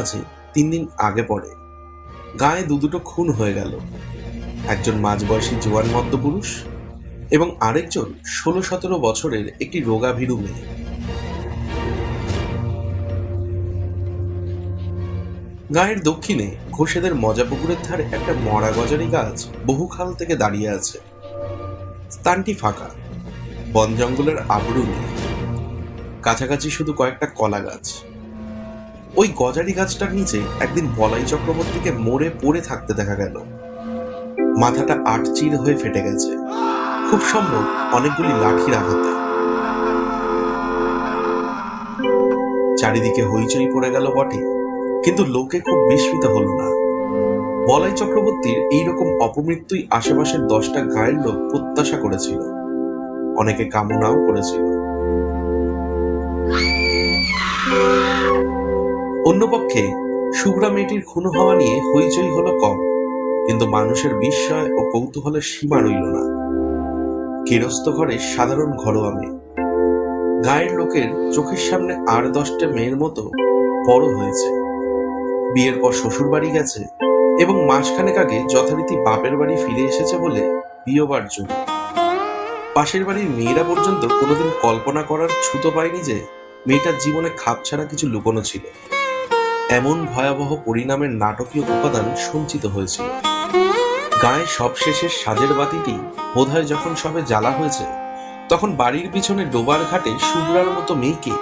মাঝে 3 দিন আগে পড়ে গায়ে দুটো খুন হয়ে গেল। একজন মাঝবয়সী জোয়ান মদ্যপুরুষ এবং আরেকজন 16-17 বছরের একটি রোগা ভীরু মেয়ে। গায়ের দক্ষিণে ঘোষেদের মজাপুকুরের ধারে একটা মরা গজারি গাছ বহুকাল থেকে দাঁড়িয়ে আছে। স্থানটি ফাঁকা, বন জঙ্গলের আবরু নেই, কাছাকাছি শুধু কয়েকটা কলা গাছ। ওই গজারি গাছটার নিচে একদিন বলাই চক্রবর্তীকে মরে পড়ে থাকতে দেখা গেল। মাথাটা আটচির হয়ে ফেটে গেছে, খুব সম্ভব অনেকগুলি লাঠির আঘাতে। চারিদিকে হইচই পড়ে গেল বটে, কিন্তু লোকে খুব বিস্মিত হল না। বলাই চক্রবর্তীর এইরকম অপমৃত্যুই আশেপাশের 10টা গায়ের লোক প্রত্যাশা করেছিল, অনেকে কামনাও করেছিল। অন্যপক্ষে শুভ্রা মেয়েটির খুন হওয়া নিয়ে হইচই হলো কম, কিন্তু মানুষের বিস্ময় ও কৌতূহলের সীমা রইল না। গৃহস্থ ঘরে সাধারণ ঘরোয়া মেয়ে, গায়ের লোকের চোখের সামনে 8-10টা মেয়ের মতো বড় হয়েছে। বিয়ের পর শ্বশুর বাড়ি গেছে এবং মাসখানেক আগে যথারীতি বাপের বাড়ি ফিরে এসেছে বলে বিয়েবার জন্য। পাশের বাড়ির মেয়েরা পর্যন্ত কোনোদিন কল্পনা করার ছুতো পায়নি যে মেয়েটার জীবনে খাপ ছাড়া কিছু লুকোনো ছিল। এমন ভয়াবহ পরিণামের নাটকীয় উপাদান সঞ্চিত হয়েছিল। গায়ে সবশেষের সাজের বাতিটি বোধহয় যখন সবে জ্বালা হয়েছে, তখন বাড়ির পিছনে ডোবার ঘাটে শুভ্রার মতো মেয়েকে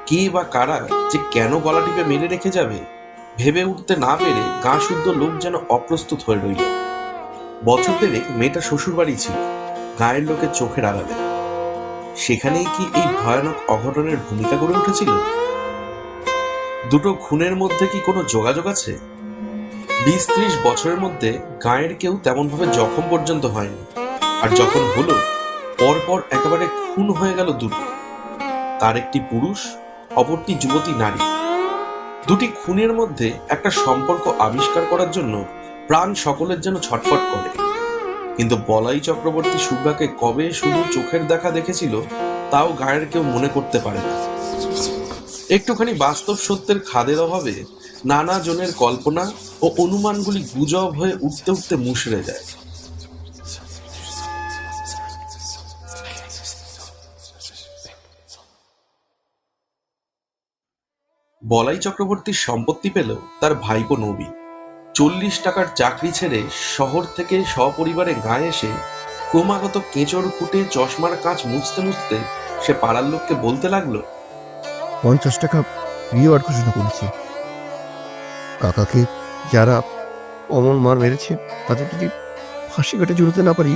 কে বা কারা যে কেন গলা টিপে মেরে রেখে যাবে ভেবে উঠতে না পেরে গা শুদ্ধ লোক যেন অপ্রস্তুত হয়ে রইল। বছর দেড়েক মেয়েটা শ্বশুর বাড়ি ছিল, গায়ের লোকের চোখের আড়ালে। সেখানেই কি এই ভয়ানক অঘটনের ভূমিকা গড়ে উঠেছিল? দুটো খুনের মধ্যে কি কোনো যোগাযোগ আছে? 20-30 বছরের মধ্যে গায়ের কেউ তেমনভাবে জখম পর্যন্ত হয়নি, আর যখন হলো পরপর একেবারে খুন হয়ে গেল দুটো। তার একটি পুরুষ, অপরটি যুবতী নারী। দুটি খুনের মধ্যে একটা সম্পর্ক আবিষ্কার করার জন্য প্রাণ সকলের যেন ছটফট করে। কিন্তু বলাই চক্রবর্তী শুভ্রাকে কবে শুধু চোখের দেখা দেখেছিল তাও গায়ের কেউ মনে করতে পারে না। একটুখানি বাস্তব সত্যের খাদের অভাবে নানা জনের কল্পনা ও অনুমানগুলি গুজব হয়ে উঠতে উঠতে মুষড়ে যায়। বলাই চক্রবর্তীর সম্পত্তি পেল তার ভাইপো নবী। 40 টাকার চাকরি ছেড়ে শহর থেকে সপরিবারে গায়ে এসে ক্রমাগত কেঁচড় কুটে চশমার কাঁচ মুছতে মুছতে সে পাড়ার লোককে বলতে লাগলো, 50 টাকা রিওয়ার্ড ঘোষণা করেছি। কাকাকে যারা অমন মার মেরেছে তাদের যদি ফাঁসি কাটে জুড়তে না পারি।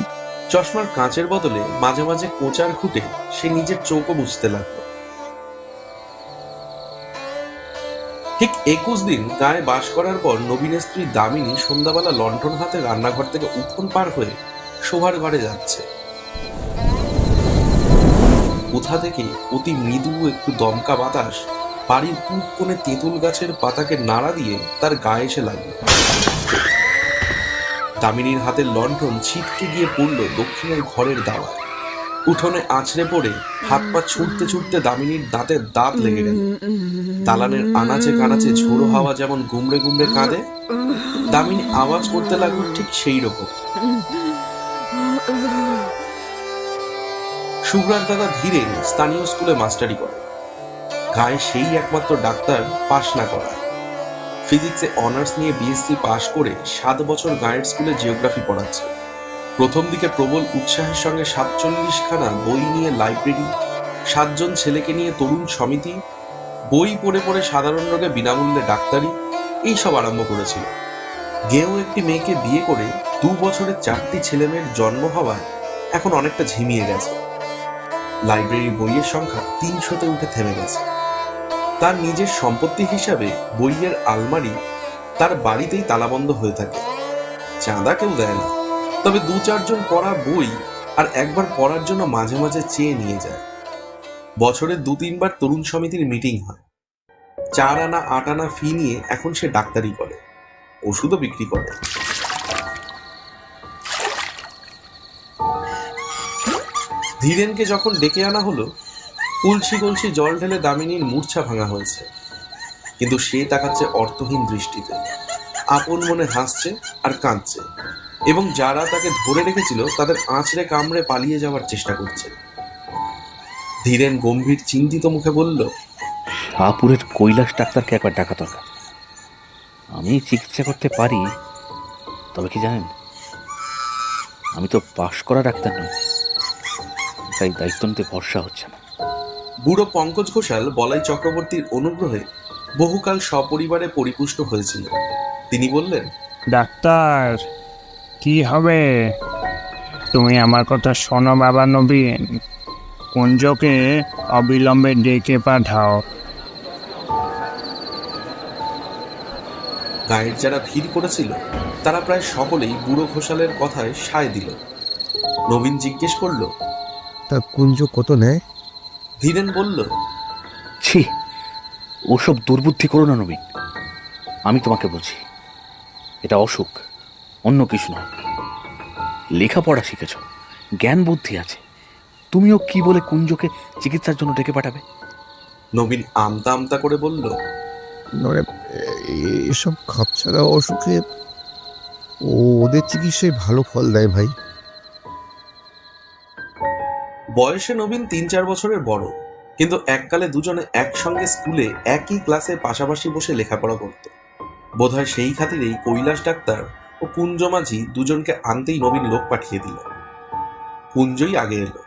চশমার কাঁচের বদলে মাঝে মাঝে কোঁচার খুঁটে সে নিজের চৌকো মুছতে লাগলো। ঠিক 21 দিন গায়ে বাস করার পর নবীনের স্ত্রী দামিনী সন্ধ্যাবেলা লণ্ঠন হাতে রান্নাঘর থেকে উঠোন পার হয়ে শোবার ঘরে যাচ্ছে। কোথা থেকে অতি মৃদু একটু দমকা বাতাস বাড়ির পূব কোণে তেঁতুল গাছের পাতাকে নাড়া দিয়ে তার গায়ে এসে লাগলো। দামিনীর হাতের লণ্ঠন ছিটকে গিয়ে পড়ল দক্ষিণের ঘরের দাওয়ায়। উঠোনে আছড়ে পড়ে হাত পা ছুটতে ছুটতে দামিনীর দাঁতের দাঁত লেগে গেল। দালানের আনাচে কানাচে ঝোড়ো হাওয়া যেমন গুমড়ে গুমড়ে কাঁদে, দামিনী আওয়াজ করতে লাগলো ঠিক সেই রকম। শুভ্রার দাদা ধীরেন স্থানীয় স্কুলে মাস্টারি করে। গায়ে সেই একমাত্র ডাক্তার পাশ না করা। ফিজিক্সে অনার্স নিয়ে বিএসসি পাশ করে 7 বছর গায়ের স্কুলে জিওগ্রাফি পড়াচ্ছে। প্রথম দিকে প্রবল উৎসাহের সঙ্গে 47খানা বই নিয়ে লাইব্রেরি, 7 জন ছেলেকে নিয়ে তরুণ সমিতি, বই পড়ে পড়ে সাধারণ রোগে বিনামূল্যে ডাক্তারি, এইসব আরম্ভ করেছিল। গেও একটি মেয়েকে বিয়ে করে 2 বছরের 4টি ছেলেমেয়ের জন্ম হওয়ায় এখন অনেকটা ঝিমিয়ে গেছে। লাইব্রেরির বইয়ের সংখ্যা 300-তে উঠে থেমে গেছে। তার নিজের সম্পত্তি হিসাবে বইয়ের আলমারি তার বাড়িতেই তালাবন্ধ হয়ে থাকে। চাঁদা কেউ দেয় না, তবে 2-4 জন পড়া বই আর একবার পড়ার জন্য মাঝে মাঝে চেয়ে নিয়ে যায়। বছরে 2-3 বার তরুণ সমিতির মিটিং হয়। 4 আনা 8 আনা ফি নিয়ে এখন সে ডাক্তারি করে, ওষুধও বিক্রি করে। ধীরেনকে যখন ডেকে আনা হলো, কলসি কলসি জল ঢেলে দামিনীর মূর্ছা ভাঙা হয়েছে। কিন্তু সে তাকাচ্ছে অর্থহীন দৃষ্টিতে, আপন মনে হাসছে আর কাঁদছে, এবং যারা তাকে ধরে রেখেছিল তাদের আঁচড়ে কামড়ে পালিয়ে যাওয়ার চেষ্টা করছে। ধীরেন গম্ভীর চিন্তিত মুখে বলল, শাহপুরের কৈলাস ডাক্তারকে একবার ডাকা দরকার। আমি চিকিৎসা করতে পারি, তবে কি জানেন, আমি তো পাশ করা ডাক্তার নই, তাই দায়িত্ব নিতে ভরসা হচ্ছে না। বুড়ো পঙ্কজ ঘোষাল বলাই চক্রবর্তীর অনুগ্রহে বহুকাল সপরিবারে পরিপুষ্ট হয়েছিল। তিনি বললেন, ডাক্তার, কি হবে? তুমি আমার কথা শোনো বাবা নবীন, কুঞ্জকে অবিলম্বে ডেকে পাঠাও। গায়ের যারা ভিড় করেছিল তারা প্রায় সকলেই বুড়ো ঘোষালের কথায় সায় দিল। নবীন জিজ্ঞেস করল, তা কুঞ্জ কত নেয়? ধীরেন বলল, ছি, ওসব দুর্বুদ্ধি করো না নবীন। আমি তোমাকে বলছি, এটা অসুখ, অন্য কিছু নয়। লেখাপড়া শিখেছ, জ্ঞান বুদ্ধি আছে, তুমিও কি বলে কুঞ্জকে চিকিৎসার জন্য ডেকে পাঠাবে? নবীন আমতা আমতা করে বলল, মানে এসব খাপছাড়া অসুখে ওদের চিকিৎসায় ভালো ফল দেয় ভাই। বয়সে নবীন ৩-৪ বছরের বড়, কিন্তু এককালে দুজনে একসঙ্গে স্কুলে একই ক্লাসে পাশাপাশি বসে লেখাপড়া করত। বোধহয় সেই খাতিরেই কৈলাস ডাক্তার ও কুঞ্জ মাঝি দুজনকে আনতেই নবীন লোক পাঠিয়ে দিল। কুঞ্জই আগে এলো।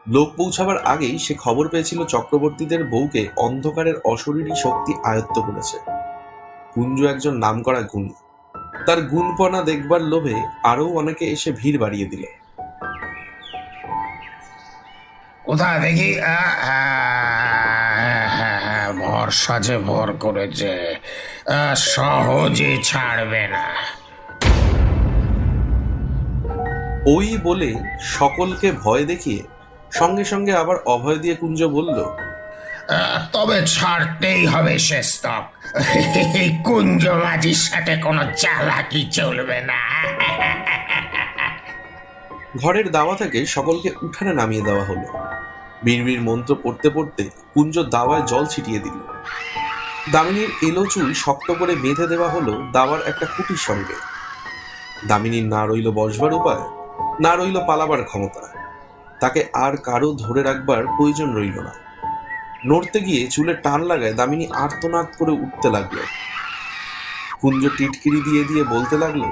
লোক পৌঁছাবার আগেই সে খবর পেয়েছিল চক্রবর্তীদের বউকে অন্ধকারের অশরীরী শক্তি আয়ত্ত করেছে। কুঞ্জ একজন নামকরা গুণী, তার গুণপনা দেখবার লোভে আরও অনেকে এসে ভিড় বাড়িয়ে দিল। কোথায় দেখি? ভরসা যে ভর করেছে, সহজে ছাড়বে না। ওই বলে সকলকে ভয় দেখিয়ে সঙ্গে সঙ্গে আবার অভয় দিয়ে কুঞ্জ বলল, তবে ছাড়তেই হবে শেষতক। কুঞ্জ মাঝির সাথে কোনো চালাকি চলবে না। ঘরের দাওয়া থেকে সকলকে উঠানে নামিয়ে দেওয়া হলো। বিড়বিড় মন্ত্র পড়তে পড়তে কুঞ্জ দাওয়ায় জল ছিটিয়ে দিল। দামিনীর এলো চুল শক্ত করে বেঁধে দেওয়া হলো দাওয়ার একটা খুঁটির সঙ্গে। দামিনীর না রইল বসবার উপায়, না রইল পালাবার ক্ষমতা। তাকে আর কারো ধরে রাখবার প্রয়োজন রইল না। নড়তে গিয়ে চুলে টান লাগায় দামিনী আর্তনাদ করে উঠতে লাগলো। কুঞ্জ টিটকিরি দিয়ে দিয়ে বলতে লাগলো,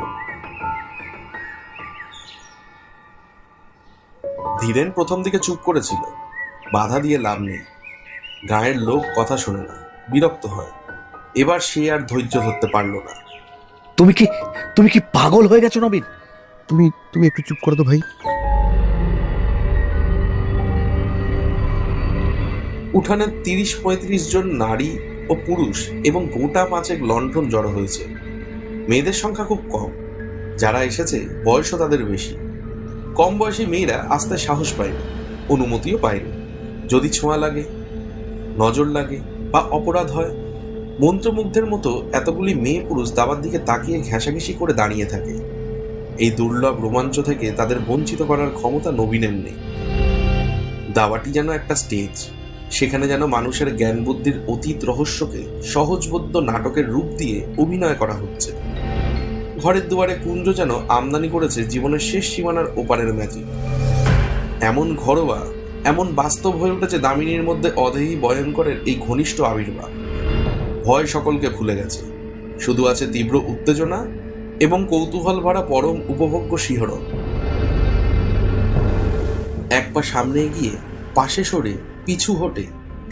ধীরেন প্রথম দিকে চুপ করেছিল। বাধা দিয়ে লাভ নেই, গায়ের লোক কথা শোনে না, বিরক্ত হয়। এবার সে আর ধৈর্য ধরতে পারল না। তুমি কি পাগল হয়ে গেছো নবীন? তুমি একটু চুপ করো তো ভাই। উঠানে ৩০-৩৫ জন নারী ও পুরুষ এবং গোটা ৫ লণ্ঠন জড়ো হয়েছে। মেয়েদের সংখ্যা খুব কম, যারা এসেছে বয়সও তাদের বেশি। কম বয়সী মেয়েরা আসতে সাহস পায়নি, অনুমতিও পায়নি। যদি ছোঁয়া লাগে, নজর লাগে বা অপরাধ হয়, মন্ত্রমুগ্ধের মতো এতগুলি মেয়ে পুরুষ দাবার দিকে তাকিয়ে ঘেঁষাঘেঁষি করে দাঁড়িয়ে থাকে। এই দুর্লভ রোমাঞ্চ থেকে তাদের বঞ্চিত করার ক্ষমতা নবীনের নেই। দাওয়াটি যেন একটা স্টেজ, সেখানে যেন মানুষের জ্ঞান বুদ্ধির অতীত রহস্যকে সহজবোধ্য নাটকের রূপ দিয়ে অভিনয় করা হচ্ছে। ঘরের দুয়ারে কুঞ্জ যেন আমদানি করেছে জীবনের শেষ সীমানার ওপারের ম্যাজিক। এমন ঘরোয়া, এমন বাস্তব হয়ে উঠেছে দামিনীর মধ্যে অদেহী ভয়ঙ্করের এই ঘনিষ্ঠ আবির্ভাব। ভয় সকলকে ভুলে গেছে, শুধু আছে তীব্র উত্তেজনা এবং কৌতূহল ভরা পরম উপভোগ্য শিহরণ। এক পা সামনে এগিয়ে, পাশে সরে, পিছু হটে,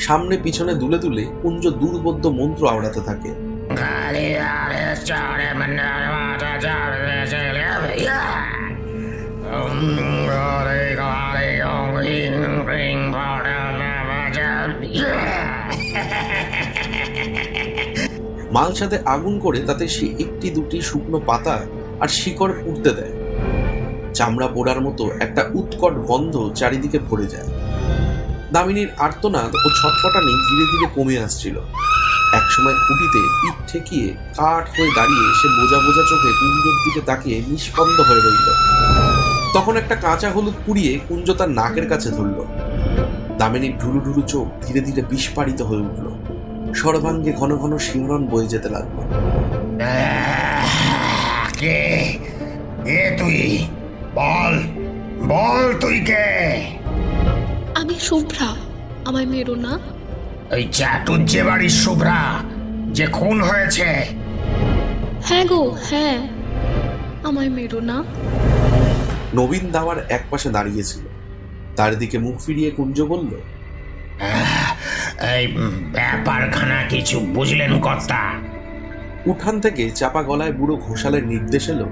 সামনে পিছনে দুলে দুলে কুঞ্জ দুর্বোধ্য মন্ত্র আওড়াতে থাকে। মাল সাথে আগুন করে তাতে সে একটি দুটি শুকনো পাতা আর শিকড় পুড়তে দেয়। চামড়া পোড়ার মতো একটা উৎকট গন্ধ চারিদিকে ভরে যায়। দামিনীর আর্তনাদ ও ছটফটানি ধীরে ধীরে কমে আসছিল। একসময় খুঁটিতে পিঠ ঠেকিয়ে কাঠ হয়ে দাঁড়িয়ে সে বোঝা বোঝা চোখে কুঞ্জর দিকে তাকিয়ে নিষ্পন্দ হয়ে রইল। তখন একটা কাঁচা হলুদ পুড়িয়ে কুঞ্জ তার নাকের কাছে ধরল। দামিনীর ঢুলু ঢুলু চোখ ধীরে ধীরে বিস্ফারিত হয়ে উঠল। সর্বাঙ্গে ঘন ঘন শিহরণ বয়ে যেতে লাগলো। কে কে তুই? বল বল, তুই কে? আমি শুভ্রা, আমায় মেরো না। ওই চাটুজ্জে বাড়ির শুভ্রা যে খুন হয়েছে? হ্যাঁ গো হ্যাঁ, আমায় মেরো না। নবীন দাওয়ার একপাশে দাঁড়িয়েছিল, তার দিকে মুখ ফিরিয়ে কুঞ্জ বলল, এই ব্যাপারখানা কিছু বুঝলেন কর্তা? উঠান থেকে চাপা গলায় বুড়ো ঘোষালের নির্দেশ এলো,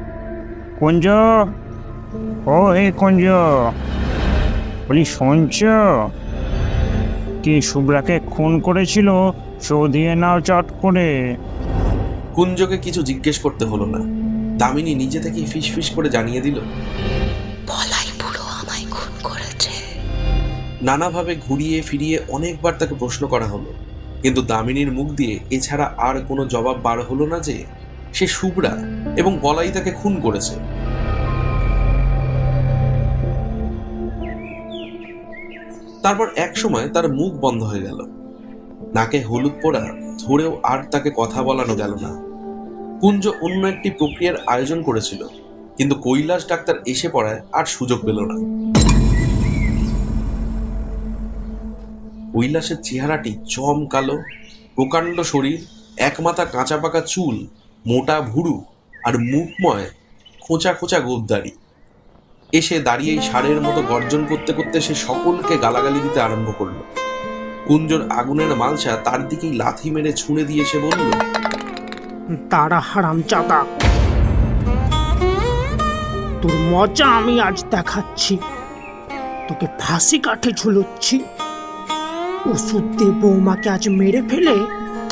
কুঞ্জ, ও হে কুঞ্জ, বলি শুনছ? কি শুভ্রাকে খুন করেছিল, শো দিয়ে নাও চট করে। কুঞ্জকে কিছু জিজ্ঞেস করতে হলো না, দামিনী নিজে থেকেই ফিস ফিস করে জানিয়ে দিল, বলাই বুড়ো আমায় খুন করেছে। নানাভাবে ঘুরিয়ে ফিরিয়ে অনেকবার তাকে প্রশ্ন করা হলো, কিন্তু দামিনীর মুখ দিয়ে এছাড়া আর কোনো জবাব বার হলো না যে সে শুভ্রা এবং বলাই তাকে খুন করেছে। তারপর এক সময় তার মুখ বন্ধ হয়ে গেল, নাকে হলুদ পোড়া ধরেও আর তাকে কথা বলানো গেল না। কুঞ্জ অন্য একটি প্রক্রিয়ার আয়োজন করেছিল, কিন্তু কৈলাস ডাক্তার এসে পড়ায় আর সুযোগ পেল না। কৈলাসের চেহারাটি চমকালো, প্রকাণ্ড শরীর, একমাথা কাঁচা পাকা চুল, মোটা ভুরু আর মুখময় খোঁচা খোঁচা গোঁফদাড়ি। এসে দাঁড়িয়েই ষাঁড়ের মতো গর্জন করতে করতে সে সকলকে গালাগালি দিতে আরম্ভ করলো। কুঞ্জর আগুনের মালসা তার দিকেই লাথি মেরে ছুঁড়ে দিয়ে সে বলল, তারা হারামজাদা, তোর মজা আমি আজ দেখাচ্ছি। তোকে ফাঁসি কাঠে ঝুলোচ্ছি। ওষুধ দিয়ে বৌমাকে আজ মেরে ফেলে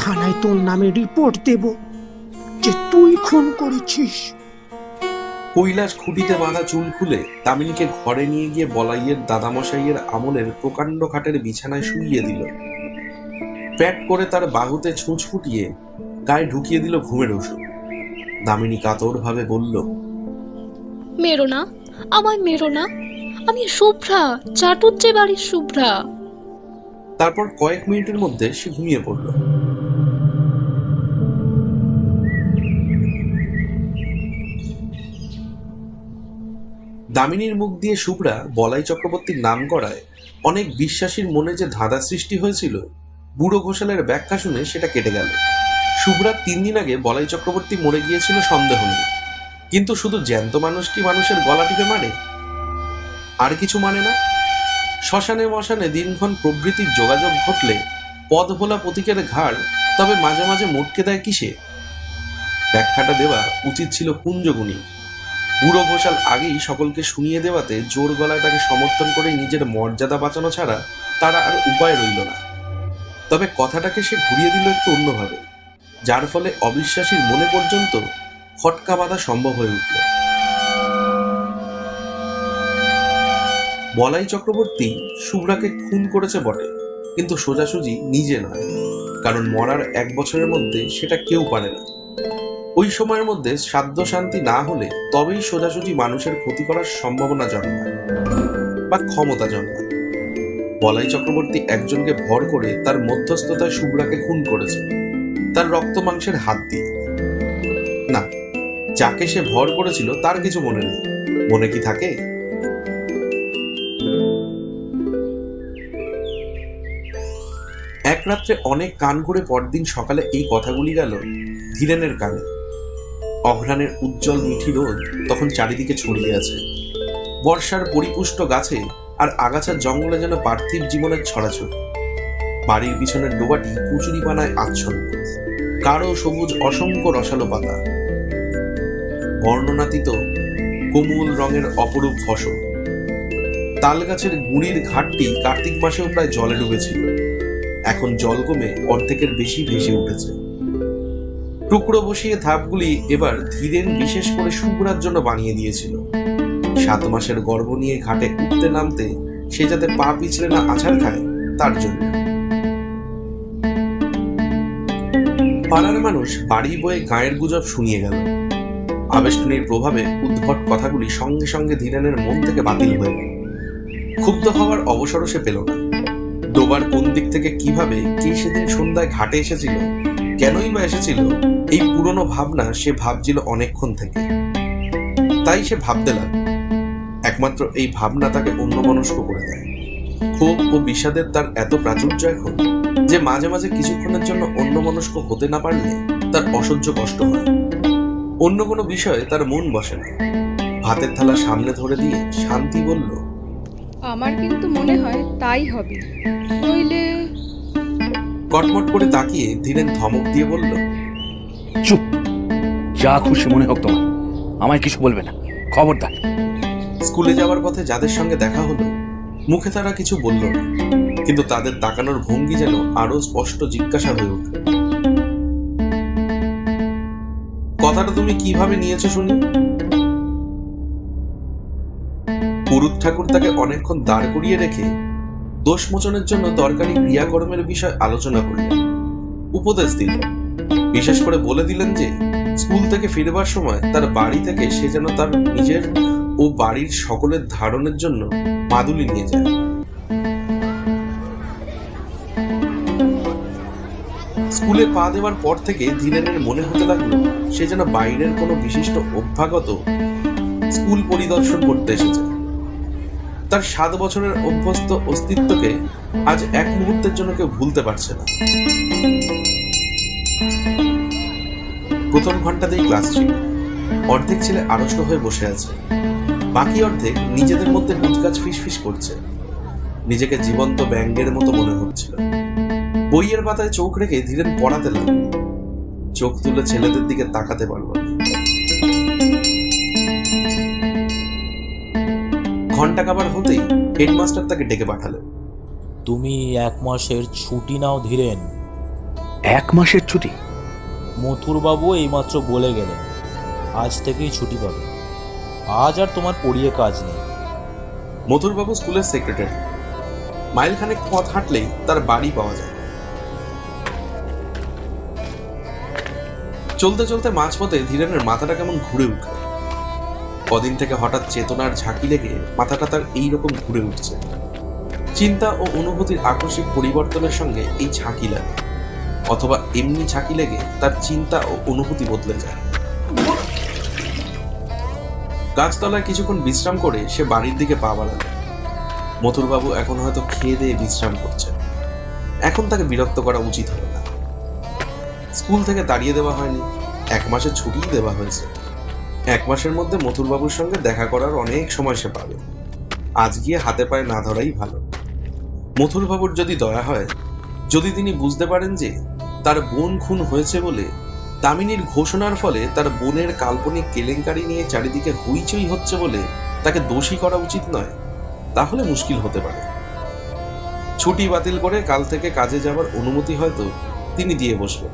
থানায় তোর নামে রিপোর্ট দেব যে তুই খুন করেছিস। কৈলাস খুঁটিতে বাঁধা চুল খুলে দামিনীকে ঘরে নিয়ে গিয়ে বলাইয়ের দাদামশাইয়ের আমলের প্রকাণ্ড খাটের বিছানায় শুইয়ে দিল। প্যাট করে তার বাহুতে ছুঁচ ফুটিয়ে গায়ে ঢুকিয়ে দিল ঘুমের ওষুধ। দামিনী কাতর ভাবে বলল, মেরো না, আমায় মেরো না। আমি শুভ্রা, চাটুজ্জে বাড়ির শুভ্রা। তারপর কয়েক মিনিটের মধ্যে সে ঘুমিয়ে পড়ল। দামিনীর মুখ দিয়ে শুভ্রা বলাই চক্রবর্তীর নাম করায় অনেক বিশ্বাসীর মনে যে ধাঁধা সৃষ্টি হয়েছিল, বুড়ো ঘোষালের ব্যাখ্যা শুনে সেটা কেটে গেল। শুভ্রা 3 দিন আগে বলাই চক্রবর্তী মরে গিয়েছিল সন্দেহ নেই, কিন্তু শুধু জ্যান্ত মানুষ কি মানুষের গলা টিপে মানে? আর কিছু মানে না? শ্মশানে মশানে দিনক্ষণ প্রভৃতির যোগাযোগ ঘটলে পদ ভোলা প্রতীকের ঘাড় তবে মাঝে মাঝে মোটকে দেয় কিসে? ব্যাখ্যাটা দেওয়া উচিত ছিল কুঞ্জগুণী। বুড়ো ঘোষাল আগেই সকলকে শুনিয়ে দেওয়াতে জোর গলায় তাকে সমর্থন করে নিজের মর্যাদা বাঁচানো ছাড়া তারা আর উপায় রইল না। তবে কথাটাকে সে ঘুরিয়ে দিল একটু অন্যভাবে, যার ফলে অবিশ্বাসীর মনে পর্যন্ত খটকা বাঁধা সম্ভব হয়ে উঠল। বলাই চক্রবর্তী শুভ্রাকে খুন করেছে বটে, কিন্তু সোজাসুজি নিজে নয়, কারণ মরার 1 বছরের মধ্যে সেটা কেউ পারে না। ওই সময়ের মধ্যে সাধ্য শান্তি না হলে তবেই সোজাসুজি মানুষের ক্ষতি করার সম্ভাবনা জন্মায় বা ক্ষমতা জন্মায়। বলাই চক্রবর্তী একজনকে ভর করে তার মধ্যস্থতায় শুভ্রাকে খুন করেছে, তার রক্ত মাংসের হাত দিয়ে। না, যাকে সে ভর করেছিল তার কিছু মনে নেই, মনে কি থাকে? এক রাত্রে অনেক কান ঘুরে পরদিন সকালে এই কথাগুলি গেল ধীরেনের কানে। অঘ্রাণের উজ্জ্বল মিঠি রোদ তখন চারিদিকে ছড়িয়ে আছে। বর্ষার পরিপুষ্ট গাছে আর আগাছার জঙ্গলে যেন পার্থিব জীবনের ছড়াছড়ি। বাড়ির পিছনের ডোবাটি কুচুরি পানায় আচ্ছন্ন, গাঢ় সবুজ অসংখ্য রসালো পাতা, বর্ণনাতীত কোমল রঙের অপরূপ ফসল। তাল গাছের গুঁড়ির ঘাটটি কার্তিক মাসেও প্রায় জলে ডুবেছিল, এখন জল কমে অর্ধেকের বেশি ভেসে উঠেছে। টুকরো বসিয়ে ধাপগুলি এবার ধীরেন বিশেষ করে শুভ্রার জন্য বানিয়ে দিয়েছিল। 7 মাসের গর্ভ নিয়ে ঘাটে উঠতে নামতে সে যাতে পা পিছলে না আছাড় খায় তার জন্য। পাড়ার মানুষ বাড়ি বয়ে গায়ের গুজব শুনিয়ে গেল। আবেষ্টনীর প্রভাবে উদ্ভট কথাগুলি সঙ্গে সঙ্গে ধীরেনের মন থেকে বাতিল হয়ে গেল। ক্ষুব্ধ হওয়ার অবসরও সে পেল না। ডোবার কোন দিক থেকে কিভাবে কে সেদিন সন্ধ্যায় ঘাটে এসেছিল, কেনই বা এসেছিল, এই পুরনো ভাবনা সে ভাবছিল অনেকক্ষণ থেকে। তাই সে ভাবতে লাগলো। একমাত্র এই ভাবনা তাকে অন্যমনস্ক করে দেয়। ক্ষোভ ও বিষাদের তার এত প্রাচুর্য এখন যে মাঝে মাঝে কিছুক্ষণের জন্য অন্যমনস্ক হতে না পারলে তার অসহ্য কষ্ট হয়। অন্য কোনো বিষয়ে তার মন বসে না। ভাতের থালা সামনে ধরে দিয়ে শান্তি বলল, আমার কিন্তু মনে হয় তাই হবে, নইলে কটমট করে তাকিয়ে ধীরেন ধমক দিয়ে বলল, চুপ, যা খুশি মনে হোক তোমার, আমায় কিছু বলবে না, খবরদার। স্কুলে যাওয়ার পথে যাদের সঙ্গে দেখা হলো মুখে তারা কিছু বলল না, কিন্তু তাদের তাকানোর ভঙ্গি যেন আরো স্পষ্ট জিজ্ঞাসা হয়ে উঠল। কথাটা তুমি কিভাবে নিয়েছো শুনি? পুরুত ঠাকুর তাকে অনেকক্ষণ দাঁড় করিয়ে রেখে দোষমোচনের জন্য দরকারি ক্রিয়াকর্মের বিষয় আলোচনা করলেন, উপদেশ দিলেন। বিশেষ করে বলে দিলেন যে স্কুল থেকে ফিরবার সময় তার বাড়ি থেকে সে যেন তার নিজের ও বাড়ির সকলের ধারণের জন্য মাদুলি নিয়ে যায়। স্কুলে পা দেওয়ার পর থেকে ধীরেনের মনে হতে লাগলো সে যেন বাইরের কোনো বিশিষ্ট অভ্যাগত স্কুল পরিদর্শন করতে এসেছে। তার 7 বছরের অভ্যস্ত অস্তিত্বকে আজ এক মুহূর্তের জন্য কেউ ভুলতে পারছে না। প্রথম ঘন্টাতেই ক্লাস ছিল। অর্ধেক ছেলে আড়ষ্ট হয়ে বসে আছে, বাকি অর্ধেক নিজেদের মধ্যে কুচকাচ ফিসফিস করছে। নিজেকে জীবন্ত ব্যাঙের মতো মনে হচ্ছিল। বইয়ের পাতায় চোখ রেখে ধীরেন পড়াতে লাগলো। চোখ তুলে ছেলেদের দিকে তাকাতে পারল না। ঘন্টা কাবার হতেই হেডমাস্টার তাকে ডেকে পাঠালেন। তুমি 1 মাসের ছুটি নাও ধীরেন। 1 মাসের ছুটি? মথুরবাবু এইমাত্র বলে গেলেন আজ থেকেই ছুটি পাবে। আজ আর তোমার পড়িয়ে কাজ নেই। মথুরবাবু স্কুলের সেক্রেটারি। মাইলখানেক পথ হাঁটলেই তার বাড়ি পাওয়া যায়। চলতে চলতে মাঝপথে ধীরেনের মাথাটা কেমন ঘুরে উঠল। কদিন থেকে হঠাৎ চেতনার ঝাঁকি লেগে মাথাটা তার এইরকম ঘুরে উঠছে। চিন্তা ও অনুভূতির আকস্মিক পরিবর্তনের সঙ্গে এই ঝাঁকি লাগে, অথবা এমনি ঝাঁকি লেগে তার চিন্তা ও অনুভূতি বদলে যায়। গাছতলায় কিছুক্ষণ বিশ্রাম করে সে বাড়ির দিকে পা বাড়ালো। মথুরবাবু এখন হয়তো খেয়ে দিয়ে বিশ্রাম করছে। এখন তাকে বিরক্ত করা উচিত হবে না। স্কুল থেকে তাড়িয়ে দেওয়া হয়নি, 1 মাসের ছুটিই দেওয়া হয়েছে। 1 মাসের মধ্যে মথুরবাবুর সঙ্গে দেখা করার অনেক সময় সে পাবে। আজ গিয়ে হাতে পায়ে না ধরাই ভালো। মথুরবাবুর যদি দয়া হয়, যদি তিনি বুঝতে পারেন যে তার বোন খুন হয়েছে বলে দামিনীর ঘোষণার ফলে তার বোনের কাল্পনিক কেলেঙ্কারি নিয়ে চারিদিকে হইচই হচ্ছে বলে তাকে দোষী করা উচিত নয়, তাহলে মুশকিল হতে পারে। ছুটি বাতিল করে কাল থেকে কাজে যাওয়ার অনুমতি হয়তো তিনি দিয়ে বসবেন।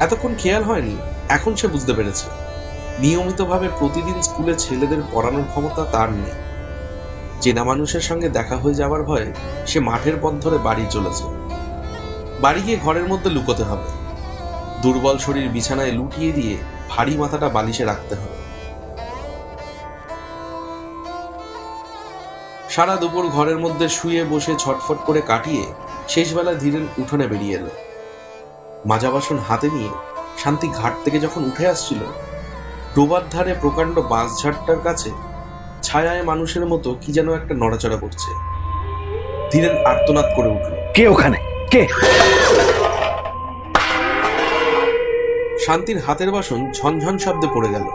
এতক্ষণ খেয়াল হয়নি, এখন সে বুঝতে পেরেছে নিয়মিতভাবে প্রতিদিন স্কুলে ছেলেদের পড়ানোর ক্ষমতা তার নেই। চেনা মানুষের সঙ্গে দেখা হয়ে যাওয়ার ভয়ে সে মাঠের পথ ধরে বাড়ি চলেছে। বাড়ি গিয়ে ঘরের মধ্যে লুকোতে হবে। দুর্বল শরীর বিছানায় লুটিয়ে দিয়ে ভারী মাথাটা বালিশে রাখতে হবে। সারা দুপুর ঘরের মধ্যে শুয়ে বসে ছটফট করে কাটিয়ে শেষবেলা ধীরেন উঠোনে বেরিয়ে এলো। মাজা বাসন হাতে নিয়ে শান্তি ঘাট থেকে যখন উঠে আসছিল, ডোবার ধারে প্রকাণ্ড বাঁশঝাড়টার কাছে ছায়ায় মানুষের মতো কি যেন একটা নড়াচড়া করছে। ধীরেন আর্তনাদ করে উঠল, কে ওখানে? কে? শান্তির হাতের বাসন ঝনঝন শব্দে পড়ে গেল।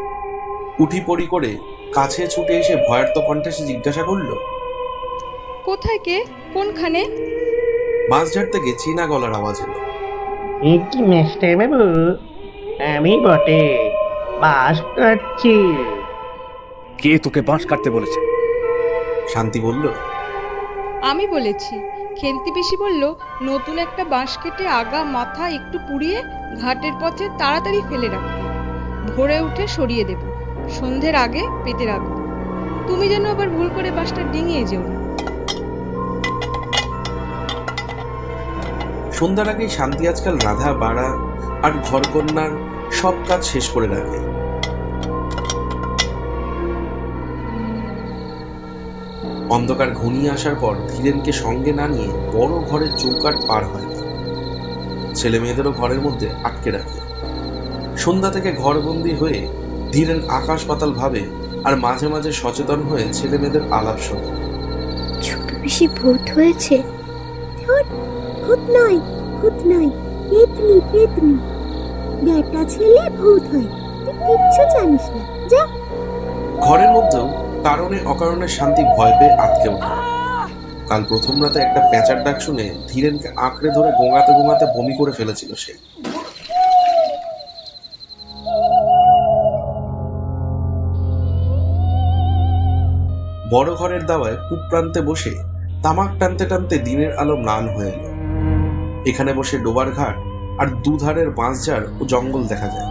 উঠি পড়ি করে কাছে ছুটে এসে ভয়ার্ত কণ্ঠে সে জিজ্ঞাসা করল, কোথায় কে? কোনখানে? বাঁশঝাড় থেকে চীনা গলার আওয়াজ এলো। কি মিস্টার বাবু, আমি বটে, বাস কাটছি। কে তোকে বাঁশ কাটতে বলেছে? শান্তি বলল, আমি বলেছি। খেন্তি পিসি বলল নতুন একটা বাঁশ কেটে আগা মাথা একটু পুড়িয়ে ঘাটের পথে তাড়াতাড়ি ফেলে রাখবো, ভোরে উঠে সরিয়ে দেব, সন্ধ্যের আগে পেতে রাখবো। তুমি যেন আবার ভুল করে বাঁশটা ডিঙিয়ে যেও না। সন্ধ্যার আগেই শান্তি আজকাল রাধা বাড়া আর ঘরকন্যার সব কাজ শেষ করে রাখে। অন্ধকার ঘনিয়ে আসার পর ধীরেনকে সঙ্গে না নিয়ে বড় ঘরের চৌকাঠ পার হয় না। ছেলে মেয়েদেরও ঘরের মধ্যে আটকে রাখে। সন্ধ্যা থেকে ঘরবন্দি হয়ে ধীরেন আকাশ পাতাল ভাবে, আর মাঝে মাঝে সচেতন হয়ে ছেলে মেয়েদের আলাপ শোনে। ছোট বেশি ভূত হয়েছে। ভূত নয়, ভূত নয়, পেতনি, পেতনি। বেটা ছেলে ভূত হয়, তুই কিচ্ছু জানিস না, যা। ঘরের মধ্যেও কারণে অকারণে শান্তি ভয় পেয়ে আটকে ওঠে। কাল প্রথম রাতে একটা পেঁচার ডাক শুনে ধীরেনকে আঁকড়ে ধরে গোঙাতে গোঙাতে বমি করে ফেলেছিল সে। বড় ঘরের দাওয়ায় কূপ প্রান্তে বসে তামাক টানতে টানতে দিনের আলো ম্লান হয়ে এলো। এখানে বসে ডোবার ঘাট আর দুধারের বাঁশঝাড় ও জঙ্গল দেখা যায়।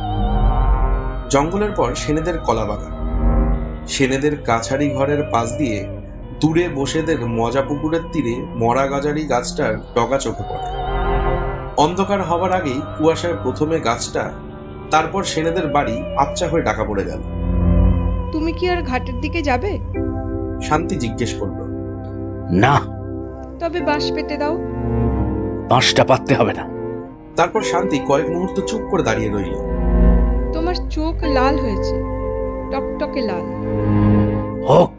জঙ্গলের পর সেনেদের কলা বাগান, সেনেদের কাছারি ঘরের পাশ দিয়ে দূরে বসেদের মজা পুকুরের তীরে মরা গাজারি গাছটার ডগা চোখে পড়ে। অন্ধকার হবার আগেই কুয়াশায় প্রথমে গাছটা, তারপর সেনেদের বাড়ি আবচা হয়ে ডাকা পড়ে গেল। তুমি কি আর ঘাটের দিকে যাবে? শান্তি জিজ্ঞেস করল। না। তবে বাঁশ পেতে দাও। বাঁশটা পাততে হবে না। তারপর শান্তি কয়েক মুহূর্ত চুপ করে দাঁড়িয়ে রইল। তোমার চোখ লাল হয়েছে, টকটকে লাল। হোক।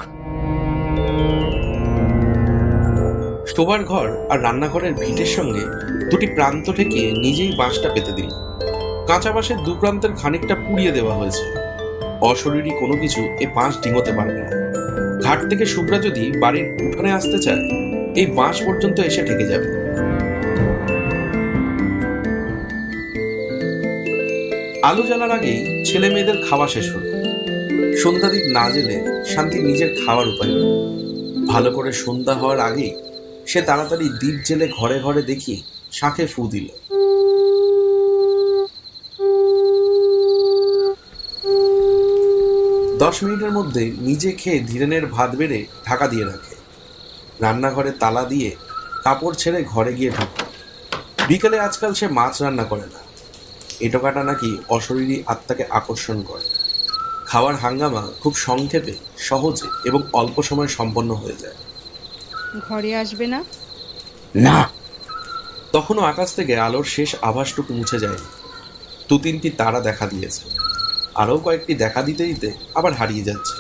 শোবার ঘর আর রান্নাঘরের ভিটের সঙ্গে দুটি প্রান্ত থেকে নিজেই বাঁশটা পেতে দিল। কাঁচা বাঁশের দু প্রান্তের খানিকটা পুড়িয়ে দেওয়া হয়েছে। অশরীরী কোনো কিছু এ বাঁশ ডিঙোতে পারবে না। ঘাট থেকে শুভ্রা যদি বাড়ির উঠানে আসতে চায়, এই বাঁশ পর্যন্ত এসে ঠেকে যাবে। আলো জ্বালার আগেই ছেলে মেয়েদের খাওয়া শেষ হলো। সন্ধ্যাদীপ না জেলে শান্তি নিজের খাওয়ার উপায় নেই। ভালো করে সন্ধ্যা হওয়ার আগেই সে তাড়াতাড়ি দ্বীপ জেলে ঘরে ঘরে দেখিয়ে শাঁখে ফু দিল। 10 মিনিটের মধ্যে নিজে খেয়ে ধীরেনের ভাত বেড়ে ঢাকা দিয়ে রাখে। রান্নাঘরে তালা দিয়ে কাপড় ছেড়ে ঘরে গিয়ে ঢুকে। বিকেলে আজকাল সে মাছ রান্না করে না। এটো কাটা নাকি অশরীরী আত্মাকে আকর্ষণ করে। খাওয়ার হাঙ্গামা খুব সংক্ষেপে, সহজে এবং অল্প সময় সম্পন্ন হয়ে যায়। ঘরে আসবে না? না। তখনও আকাশ থেকে আলোর শেষ আভাসটুকু মুছে যায়নি। 2-3টি তারা দেখা দিয়েছে, আরও কয়েকটি দেখা দিতে দিতে আবার হারিয়ে যাচ্ছে।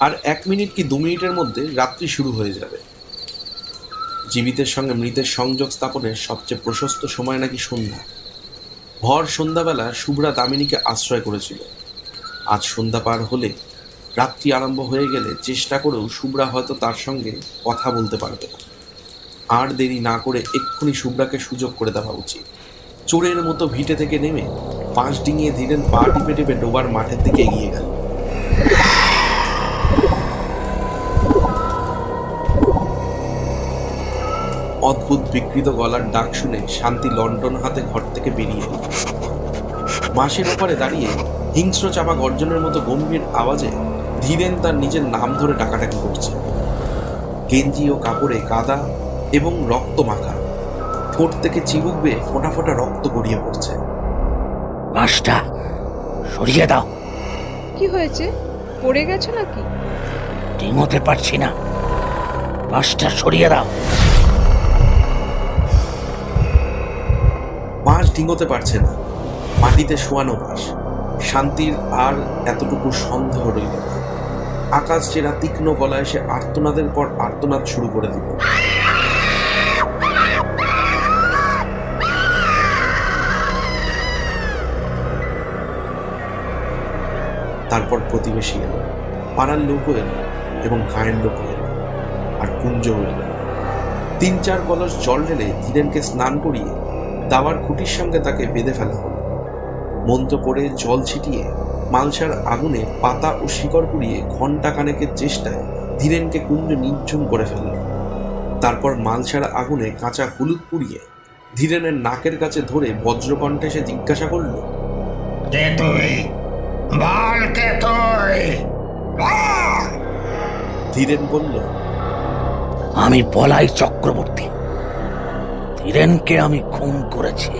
আর 1 মিনিট কি 2 মিনিটের মধ্যে রাত্রি শুরু হয়ে যাবে। জীবিতের সঙ্গে মৃতের সংযোগ স্থাপনের সবচেয়ে প্রশস্ত সময় নাকি সন্ধ্যা। ভর সন্ধ্যাবেলা শুভ্রা দামিনীকে আশ্রয় করেছিল। আজ সন্ধ্যা পার হলে, রাত্রি আরম্ভ হয়ে গেলে চেষ্টা করেও শুভ্রা হয়তো তার সঙ্গে কথা বলতে পারবে না। আর দেরি না করে এক্ষুনি শুভ্রাকে সুযোগ করে দেওয়া উচিত। চোরের মতো ভিটে থেকে নেমে পাশ ডিঙিয়ে ধীরেন পা টিপে টিপে ডোবার মাঠের দিকে এগিয়ে গেল। অদ্ভুত বিকৃত গলার ডাক শুনে শান্তি লন্ডন হাতে ঘর থেকে বেরিয়ে এল। মাসের ওপারে দাঁড়িয়ে হিংস্র চাপা গর্জনের মতো গম্ভীর আওয়াজে ধীরেন তার নিজের নাম ধরে ডাকাডাকি করছে। গেঞ্জি ও কাপড়ে কাদা এবং রক্ত মাখা, ঠোঁট থেকে চিবুক বেয়ে ফোঁটা ফোঁটা রক্ত গড়িয়ে পড়ছে। বাঁশটা সরিয়ে দাও। কি হয়েছে? পড়ে গেছো নাকি? ডিঙোতে পারছি না, বাঁশটা সরিয়ে দাও। বাঁশ ডিঙোতে পারছে না, মাটিতে শোয়ানো বাঁশ। শান্তির আর এতটুকু সন্দেহ রইল না। আকাশ চেরা তীক্ষ্ণ গলায় সে আর্তনাদের পর আর্তনাদ শুরু করে দিল। তারপর প্রতিবেশী এলো, পাড়ার লোকও এলো এবং গায়ের লোকও এলো, আর কুঞ্জও এলো। 3-4 কলস জল ঢেলে ধীরেনকে স্নান করিয়ে দাওয়ার খুঁটির সঙ্গে তাকে বেঁধে ফেলা হলো। মন্ত্র পড়ে জল ছিটিয়ে মালসার আগুনে পাতা ও শিকড় পুড়িয়ে ঘণ্টা কানেকের চেষ্টায় ধীরেনকে কুঞ্জ নির্ঝুম করে ফেলল। তারপর মালসার আগুনে কাঁচা হলুদ পুড়িয়ে ধীরেনের নাকের কাছে ধরে বজ্রকণ্ঠে সে জিজ্ঞাসা করল, কে তুই? বল কে তুই? ধীরেন বলল, আমি বলাই চক্রবর্তী, ধীরেনকে আমি খুন করেছি।